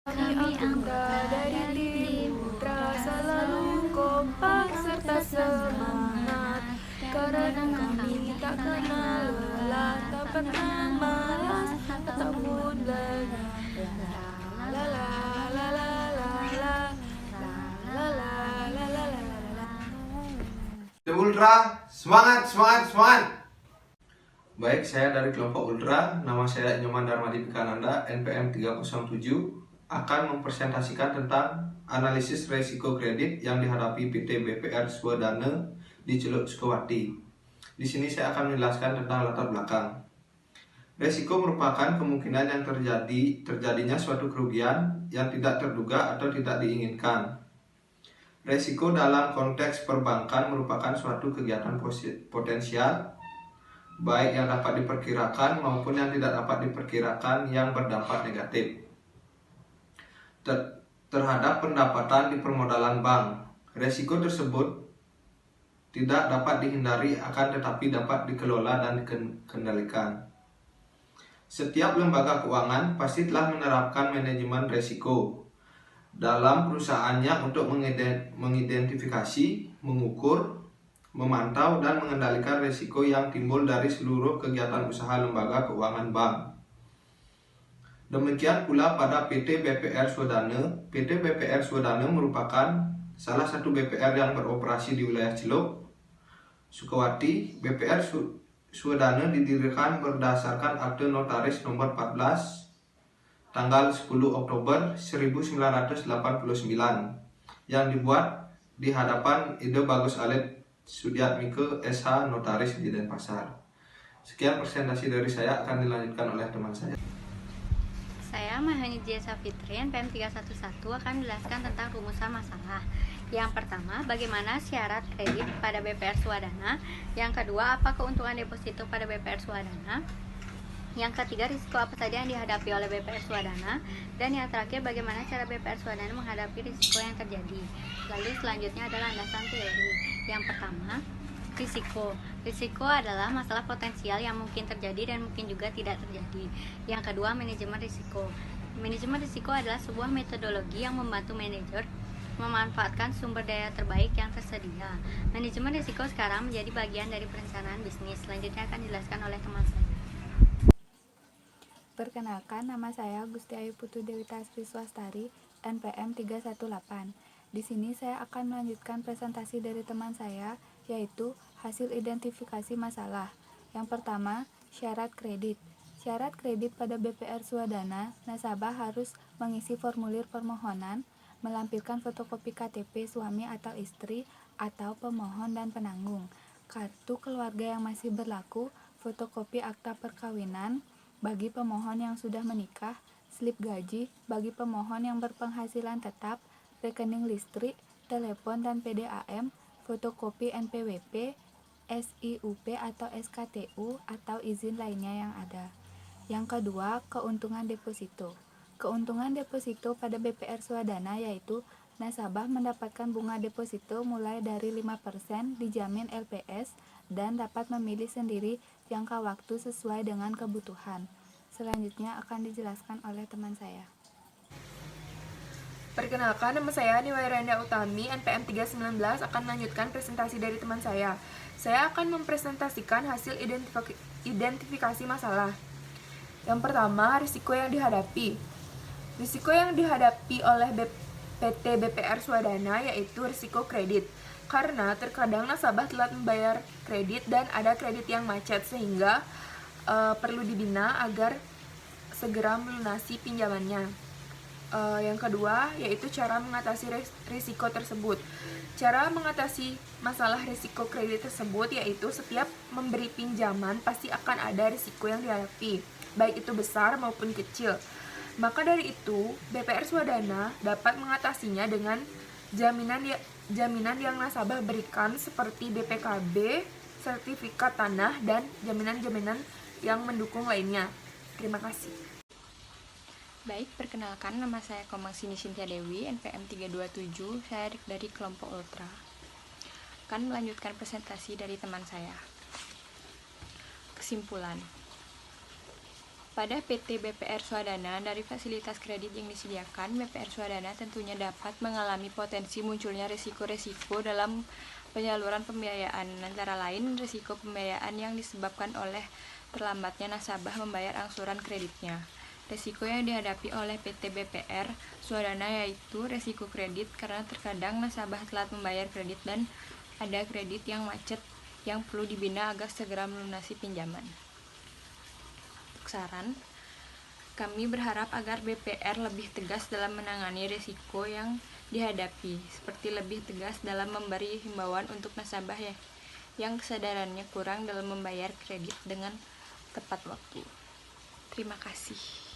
Kami anggota dari tim Ultra selalu kompak serta semangat, karena kami tak kenal lelah, tak pernah malas ataupun lengah. La la la la la la la la la la la la. Tim Ultra, semangat, semangat, semangat! Baik, saya dari kelompok Ultra, nama saya Nyoman Darmadi Pikananda, NPM 307, akan mempresentasikan tentang analisis resiko kredit yang dihadapi PT BPR Swadana di Celuk Sukawati. Di sini saya akan menjelaskan tentang latar belakang. Resiko merupakan kemungkinan yang terjadinya suatu kerugian yang tidak terduga atau tidak diinginkan. Resiko dalam konteks perbankan merupakan suatu kegiatan potensial, baik yang dapat diperkirakan maupun yang tidak dapat diperkirakan yang berdampak negatif terhadap pendapatan di permodalan bank. Resiko tersebut tidak dapat dihindari, akan tetapi dapat dikelola dan dikendalikan. Setiap lembaga keuangan pasti telah menerapkan manajemen resiko dalam perusahaannya untuk mengidentifikasi, mengukur, memantau, dan mengendalikan risiko yang timbul dari seluruh kegiatan usaha lembaga keuangan bank. Demikian pula pada PT BPR Swadana. PT BPR Swadana merupakan salah satu BPR yang beroperasi di wilayah Celuk Sukawati. BPR Swadana didirikan berdasarkan Akte Notaris nomor 14 tanggal 10 Oktober 1989 yang dibuat di hadapan Ide Bagus Alit Sudiatmike SH Notaris di Denpasar. Sekian presentasi dari saya, akan dilanjutkan oleh teman saya. Saya Mahani Jesa Fitri, NPM 311, akan menjelaskan tentang rumusan masalah. Yang pertama, bagaimana syarat kredit pada BPR Swadana. Yang kedua, apa keuntungan deposito pada BPR Swadana. Yang ketiga, risiko apa saja yang dihadapi oleh BPR Swadana. Dan yang terakhir, bagaimana cara BPR Swadana menghadapi risiko yang terjadi. Lalu selanjutnya adalah landasan teori. Yang pertama, risiko. Risiko adalah masalah potensial yang mungkin terjadi dan mungkin juga tidak terjadi. Yang kedua, manajemen risiko. Manajemen risiko adalah sebuah metodologi yang membantu manajer memanfaatkan sumber daya terbaik yang tersedia. Manajemen risiko sekarang menjadi bagian dari perencanaan bisnis. Selanjutnya akan dijelaskan oleh teman saya. Perkenalkan, nama saya Gusti Ayu Putu Dewi Tasri Swastari, NPM 318. Di sini saya akan melanjutkan presentasi dari teman saya, yaitu hasil identifikasi masalah. Yang pertama, syarat kredit. Syarat kredit pada BPR Swadana, nasabah harus mengisi formulir permohonan, melampirkan fotokopi KTP suami atau istri atau pemohon dan penanggung, kartu keluarga yang masih berlaku, fotokopi akta perkawinan bagi pemohon yang sudah menikah, slip gaji bagi pemohon yang berpenghasilan tetap, rekening listrik, telepon dan PDAM, fotokopi NPWP, SIUP atau SKTU atau izin lainnya yang ada. Yang kedua, keuntungan deposito. Keuntungan deposito pada BPR Swadana yaitu nasabah mendapatkan bunga deposito mulai dari 5% dijamin LPS dan dapat memilih sendiri jangka waktu sesuai dengan kebutuhan. Selanjutnya akan dijelaskan oleh teman saya. Perkenalkan, nama saya Niwairanda Utami, NPM 319, akan melanjutkan presentasi dari teman saya. Saya akan mempresentasikan hasil identifikasi masalah. Yang pertama, risiko yang dihadapi. Risiko yang dihadapi oleh PT BPR Swadana yaitu risiko kredit. Karena terkadang nasabah telat membayar kredit dan ada kredit yang macet sehingga perlu dibina agar segera melunasi pinjamannya. Yang kedua yaitu cara mengatasi risiko tersebut. Cara mengatasi masalah risiko kredit tersebut yaitu setiap memberi pinjaman pasti akan ada risiko yang dihadapi, baik itu besar maupun kecil. Maka dari itu, BPR Swadana dapat mengatasinya dengan jaminan yang nasabah berikan seperti BPKB, sertifikat tanah, dan jaminan-jaminan yang mendukung lainnya. Terima kasih. Baik, perkenalkan, nama saya Komang Sini Sintia Dewi, NPM 327, saya dari kelompok Ultra. Akan melanjutkan presentasi dari teman saya. Kesimpulan. Pada PT BPR Swadana, dari fasilitas kredit yang disediakan, BPR Swadana tentunya dapat mengalami potensi munculnya risiko-risiko dalam penyaluran pembiayaan, antara lain risiko pembiayaan yang disebabkan oleh terlambatnya nasabah membayar angsuran kreditnya. Risiko yang dihadapi oleh PT BPR Swadana yaitu risiko kredit karena terkadang nasabah telat membayar kredit dan ada kredit yang macet yang perlu dibina agar segera melunasi pinjaman. Saran, kami berharap agar BPR lebih tegas dalam menangani risiko yang dihadapi, seperti lebih tegas dalam memberi himbauan untuk nasabah yang kesadarannya kurang dalam membayar kredit dengan tepat waktu. Terima kasih.